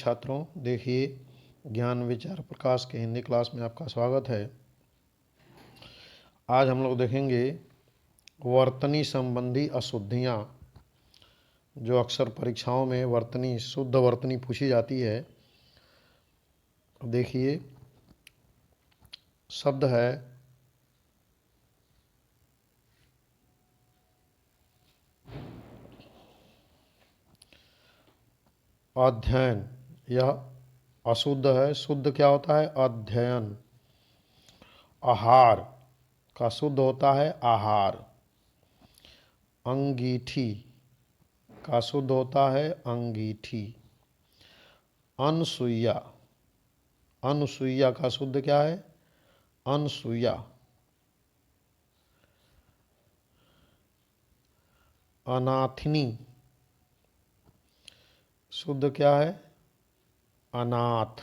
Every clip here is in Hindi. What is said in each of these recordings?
छात्रों, देखिए ज्ञान विचार प्रकाश के हिंदी क्लास में आपका स्वागत है। आज हम लोग देखेंगे वर्तनी संबंधी अशुद्धियाँ, जो अक्सर परीक्षाओं में वर्तनी शुद्ध वर्तनी पूछी जाती है। देखिए शब्द है अध्ययन। यह अशुद्ध है। शुद्ध क्या होता है? अध्ययन। आहार का शुद्ध होता है आहार। अंगीठी का शुद्ध होता है अंगीठी। अनसुईया, अनसुईया का शुद्ध क्या है? अनसुईया। अनाथिनी शुद्ध क्या है? अनाथ।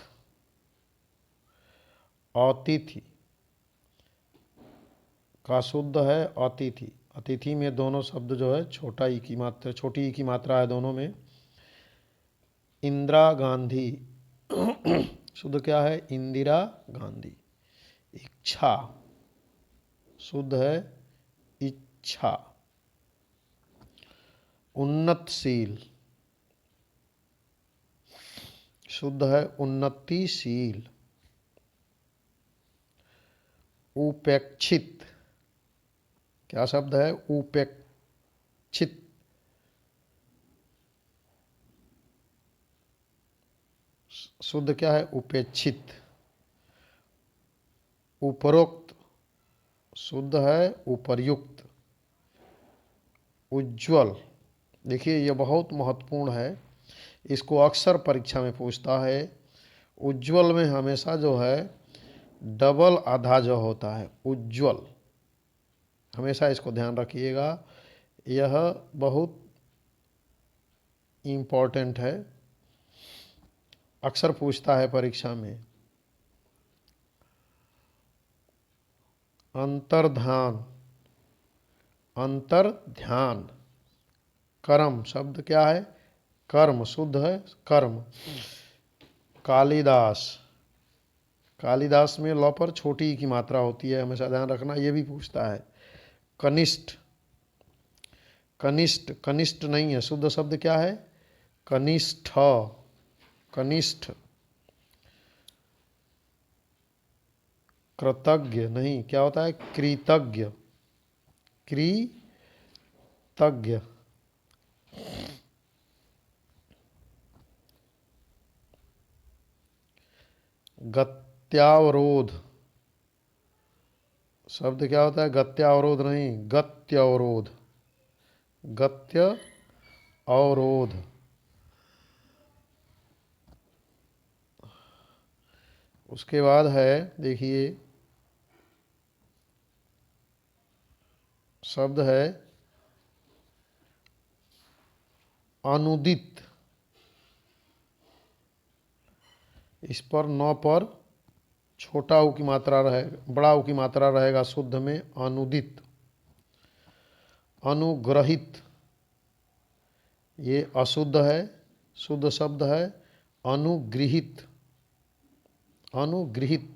अतिथि का शुद्ध है अतिथि। अतिथि में दोनों शब्द जो है छोटा ई की मात्रा, छोटी ई की मात्रा है दोनों में। इंदिरा गांधी शुद्ध क्या है? इंदिरा गांधी। इच्छा शुद्ध है इच्छा। उन्नतशील शुद्ध है उन्नतिशील। उपेक्षित क्या शब्द है? उपेक्षित। शुद्ध क्या है? उपेक्षित। उपरोक्त शुद्ध है उपर्युक्त। उज्ज्वल, देखिए यह बहुत महत्वपूर्ण है, इसको अक्सर परीक्षा में पूछता है। उज्ज्वल में हमेशा जो है डबल आधा जो होता है उज्ज्वल, हमेशा इसको ध्यान रखिएगा, यह बहुत इम्पोर्टेंट है, अक्सर पूछता है परीक्षा में। अंतर्ध्यान, अंतर्ध्यान। कर्म शब्द क्या है? कर्म शुद्ध है कर्म। कालिदास, कालिदास में लौ पर छोटी की मात्रा होती है, हमेशा ध्यान रखना, ये भी पूछता है। कनिष्ठ, कनिष्ठ, कनिष्ठ नहीं है, शुद्ध शब्द क्या है? कनिष्ठ, कनिष्ठ। कृतज्ञ नहीं, क्या होता है? कृतज्ञ, कृतज्ञ। गत्यावरोध शब्द क्या होता है? गत्यावरोध नहीं, गत्यावरोध, गत्य अवरोध। उसके बाद है, देखिए शब्द है अनुदित। इस पर नौ पर छोटा ऊ की मात्रा रहेगा, बड़ा ऊ की मात्रा रहेगा शुद्ध में अनुदित। अनुग्रहित, ये अशुद्ध है, शुद्ध शब्द है अनुगृहित, अनुगृहित।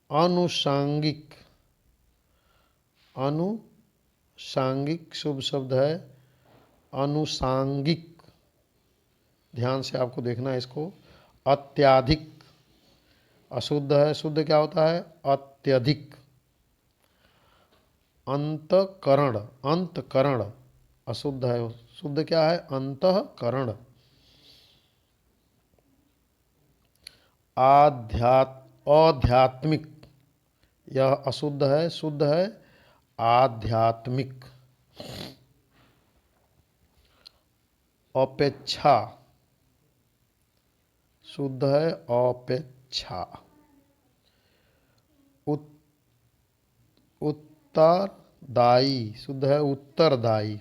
अनुषांगिक, अनुषांगिक शुभ शब्द है अनुषांगिक, ध्यान से आपको देखना है इसको। अत्याधिक अशुद्ध है, शुद्ध क्या होता है? अत्यधिक। अंतकरण, अंतकरण अशुद्ध है, शुद्ध क्या है? अंतःकरण। आध्यात्मिक, यह अशुद्ध है, शुद्ध है आध्यात्मिक। अपेक्षा, शुद्ध है अपेक्षा। उत्तरदायी, शुद्ध है उत्तरदायी।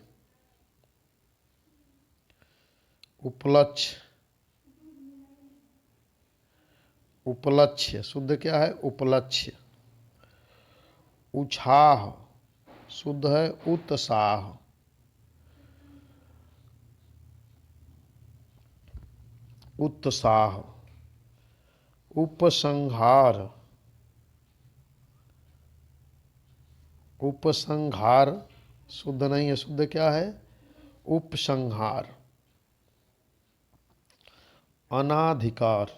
उपलक्ष्य, उपलक्ष्य शुद्ध क्या है? उपलक्ष्य। उत्साह शुद्ध है उत्साह। उत्साह। उपसंहार, उपसंहार शुद्ध नहीं है, शुद्ध क्या है? उपसंहार। अनाधिकार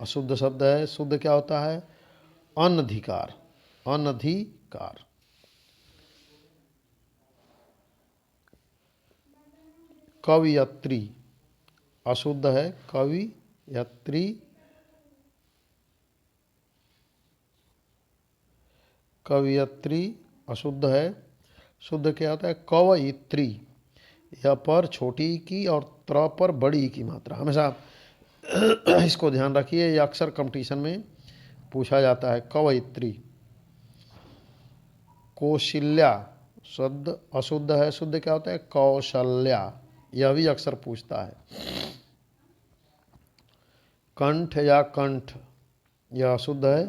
अशुद्ध शब्द है, शुद्ध क्या होता है? अनधिकार, अनधिकार। कवियत्री अशुद्ध है, कवियत्री। कवियत्री अशुद्ध है, शुद्ध क्या होता है? कवयित्री। य पर छोटी की और त्र पर बड़ी की मात्रा, हमेशा इसको ध्यान रखिए, ये अक्सर कंपटीशन में पूछा जाता है। कवयित्री। कौशल्या शब्द अशुद्ध है, शुद्ध क्या होता है? कौशल्या। यह भी अक्सर पूछता है। कंठ या कंठ, यह अशुद्ध है,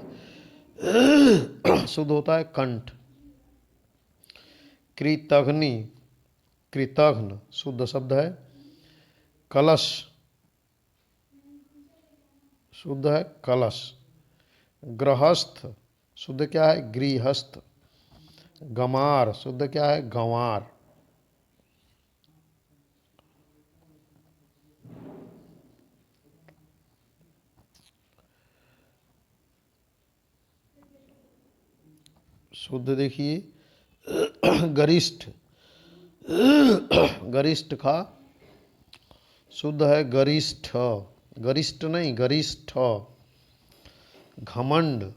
शुद्ध होता है कंठ। कृतघ्नि, कृतघ्न शुद्ध शब्द है। कलश शुद्ध है कलश। गृहस्थ शुद्ध क्या है? गृहस्थ। गंवार शुद्ध क्या है? गंवार। शुद्ध देखिए गरिष्ठ, गरिष्ठ का शुद्ध है गरिष्ठ, गरिष्ठ नहीं गरिष्ठ। घमंड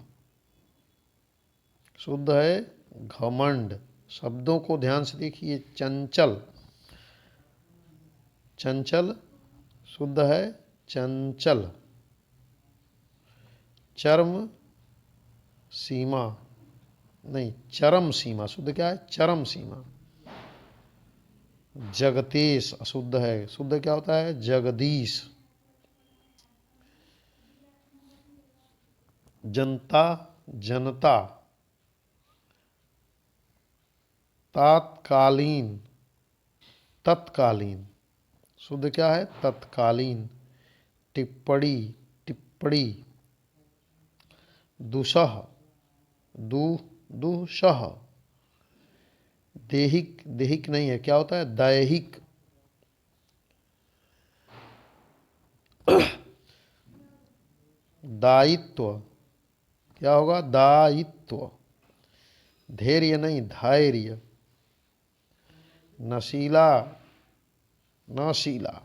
शुद्ध है घमंड। शब्दों को ध्यान से देखिए। चंचल, चंचल शुद्ध है चंचल। चर्म सीमा नहीं, चरम सीमा शुद्ध क्या है? चरम सीमा। जगदीश अशुद्ध है, शुद्ध क्या होता है? जगदीश। जनता, जनता। तात्कालीन, तत्कालीन शुद्ध क्या है? तत्कालीन। टिप्पणी, टिप्पणी। दुसह, दुसह। देहिक, देहिक नहीं है, क्या होता है? दैहिक। दायित्व, क्या होगा? दायित्व। धैर्य नहीं धैर्य। नशीला, नशीला।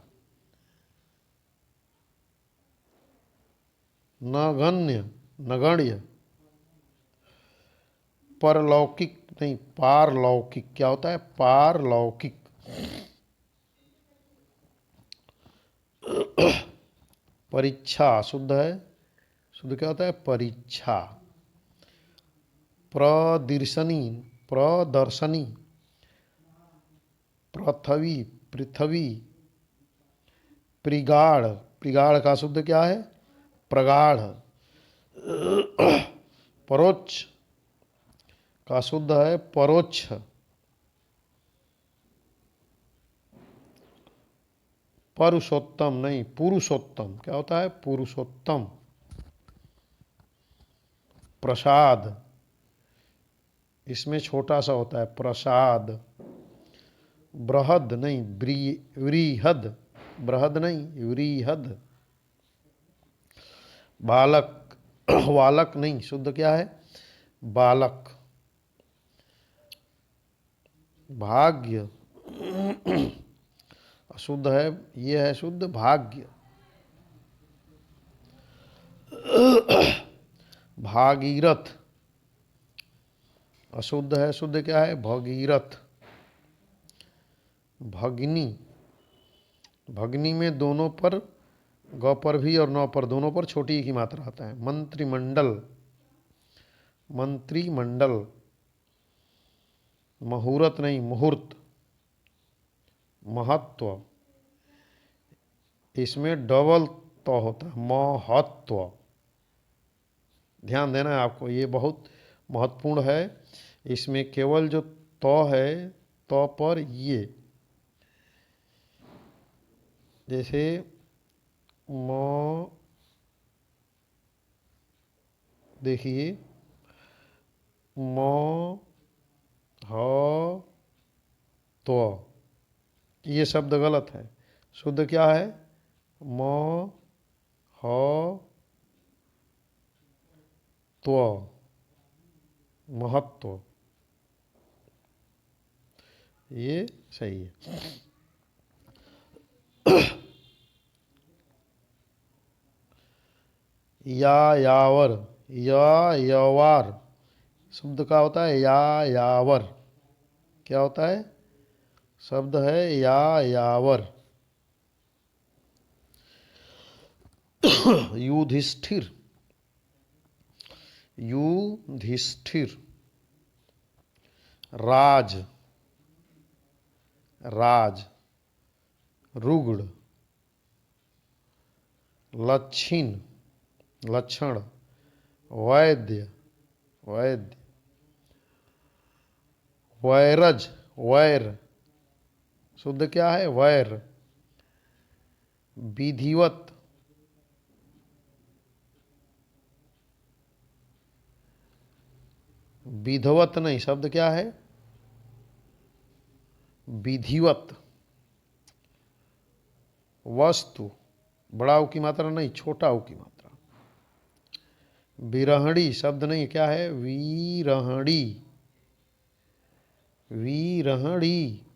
नगण्य, नगण्य। परलौकिक नहीं पारलौकिक, क्या होता है? पारलौकिक। परीक्षा शुद्ध है, शुद्ध क्या होता है? परीक्षा। प्रदर्शनी, प्रदर्शनी। पृथ्वी, पृथ्वी। प्रगाढ़, प्रगाढ़ का शुद्ध क्या है? प्रगाढ़। परोक्ष का शुद्ध है परोक्ष। पुरुषोत्तम नहीं पुरुषोत्तम, क्या होता है? पुरुषोत्तम। प्रसाद, इसमें छोटा सा होता है प्रसाद। बृहद नहीं व्रीहद, बृहद नहीं व्रीहद। बालक, बालक नहीं, शुद्ध क्या है? बालक। भाग्य अशुद्ध है, ये है शुद्ध भाग्य। भागीरथ अशुद्ध है, शुद्ध क्या है? भगीरथ। भगनी, भगनी में दोनों पर ग पर भी और न पर दोनों पर छोटी की मात्रा आता है। मंत्रिमंडल, मंत्रिमंडल। मुहूर्त नहीं मुहूर्त। महत्व, इसमें डबल तो होता है महत्व। ध्यान देना है आपको, ये बहुत महत्वपूर्ण है। इसमें केवल जो तो है, तो पर ये, जैसे म, देखिए म, ह, तो, ये शब्द गलत है। शुद्ध क्या है? म, ह, तो, महत्व, ये सही है। यावर, यवार शब्द का होता है यावर। क्या होता है? शब्द है यावर। युधिष्ठिर, युधिष्ठिर। राज, राज। रुग्ण, लक्षिण, लक्षण। वैद्य, वैद्य। वैरज, वैर। शुद्ध क्या है? वैर। विधिवत, विधवत नहीं, शब्द क्या है? विधिवत। वस्तु, बड़ा ऊ की मात्रा नहीं, छोटा ऊ की मात्रा। विरहणी शब्द नहीं, क्या है? वीरहणी, वीरहणी।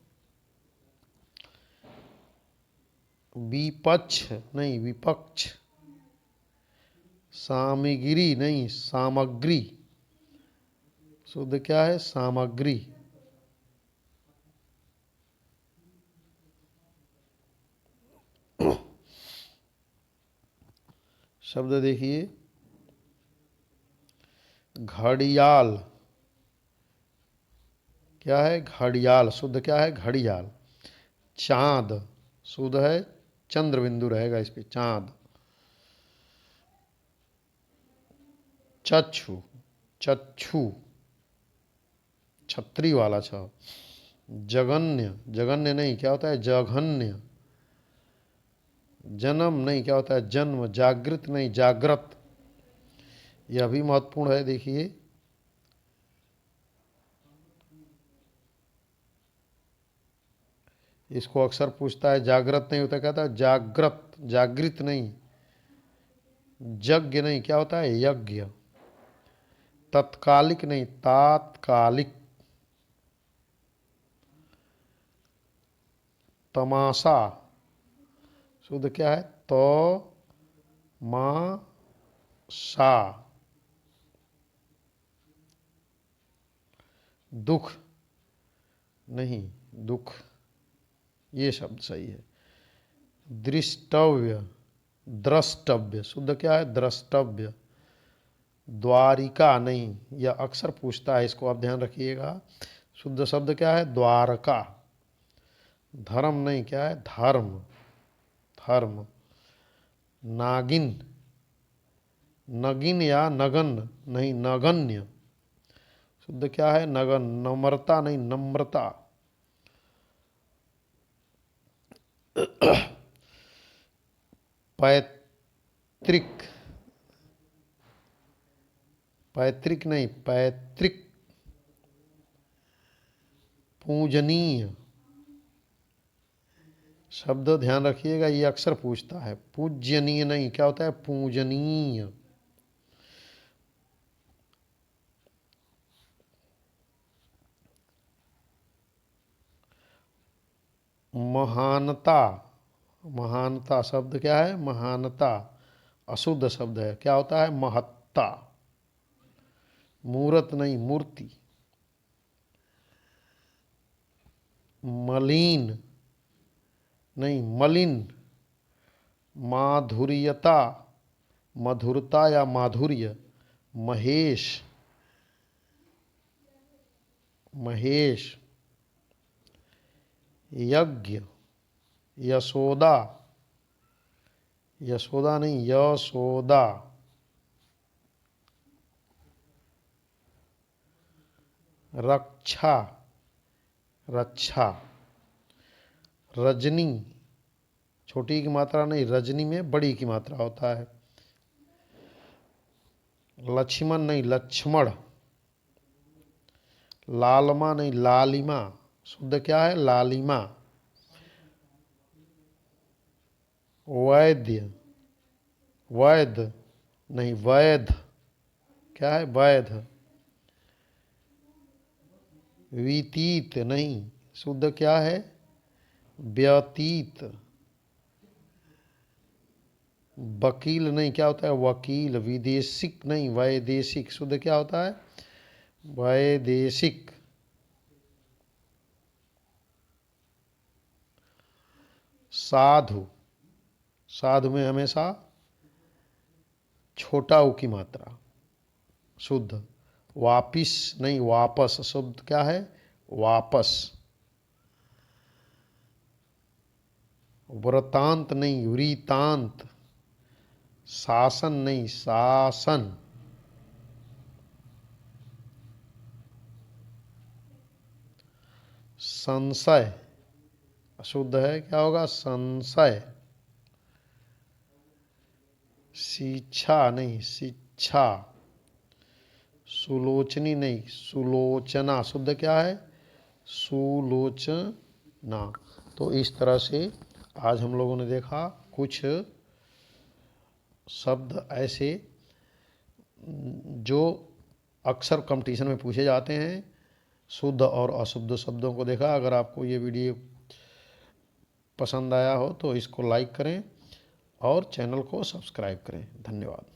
विपक्ष नहीं, विपक्ष। सामग्री नहीं, सामग्री। शुद्ध क्या है? सामग्री। शब्द देखिए, घड़ियाल। क्या है? घड़ियाल। शुद्ध क्या है? घड़ियाल। चांद, शुद्ध है चंद्र बिंदु रहेगा इस पे, चांद। चक्षु, चक्षु, छतरी वाला छ। जगन्य, जगन्य नहीं, क्या होता है? जघन्य। जन्म नहीं, क्या होता है? जन्म। जागृत नहीं, जागृत। यह भी महत्वपूर्ण है, देखिए। इसको अक्सर पूछता है, जागृत नहीं होता, कहता है जागृत, जागृत नहीं। यज्ञ नहीं, क्या होता है? यज्ञ। तत्कालिक नहीं, तात्कालिक। तमाशा, शुद्ध क्या है? तो मा सा। दुख नहीं, दुख, ये शब्द सही है। दृष्टव्य, द्रष्टव्य। शुद्ध क्या है? द्रष्टव्य। द्वारिका नहीं, यह अक्सर पूछता है, इसको आप ध्यान रखिएगा। शुद्ध शब्द क्या है? द्वारका। धर्म नहीं, क्या है? धर्म, धर्म। नागिन, नगिन या नगन नहीं, नगन्य। शुद्ध क्या है? नगन। नम्रता नहीं, नम्रता। पैतृक, पैतृक नहीं, पैतृक। पूजनीय शब्द ध्यान रखिएगा, ये अक्सर पूछता है। पूज्यनीय नहीं, क्या होता है? पूजनीय। महानता, महानता शब्द क्या है? महानता। अशुद्ध शब्द है, क्या होता है? महत्ता। मूर्त नहीं, मूर्ति। मलिन नहीं, मलिन। माधुर्यता, मधुरता या माधुर्य। महेश, महेश। यज्ञ, यशोदा, यशोदा नहीं, यशोदा। रक्षा, रक्षा। रजनी, छोटी की मात्रा नहीं, रजनी में बड़ी की मात्रा होता है। लक्ष्मण नहीं, लक्ष्मण। लालमा नहीं, लालिमा। शुद्ध क्या है? लालिमा। वैद्य, वैद नहीं, वैध। क्या है? वैध। व्यतीत नहीं, शुद्ध क्या है? व्यतीत। वकील नहीं, क्या होता है? वकील। विदेशिक नहीं, वैदेशिक। शुद्ध क्या होता है? वैदेशिक। साधु, साधु में हमेशा छोटा ऊ की मात्रा। शुद्ध। वापिस नहीं, वापस। शुद्ध क्या है? वापस। वृतांत नहीं, वृतांत। शासन नहीं, शासन। संशय अशुद्ध है, क्या होगा? संशय। शिक्षा नहीं, शिक्षा। सुलोचनी नहीं, सुलोचना। शुद्ध क्या है? सुलोचना। तो इस तरह से आज हम लोगों ने देखा कुछ शब्द ऐसे जो अक्सर कंपटीशन में पूछे जाते हैं। शुद्ध और अशुद्ध शब्दों को देखा। अगर आपको ये वीडियो पसंद आया हो तो इसको लाइक करें और चैनल को सब्सक्राइब करें। धन्यवाद।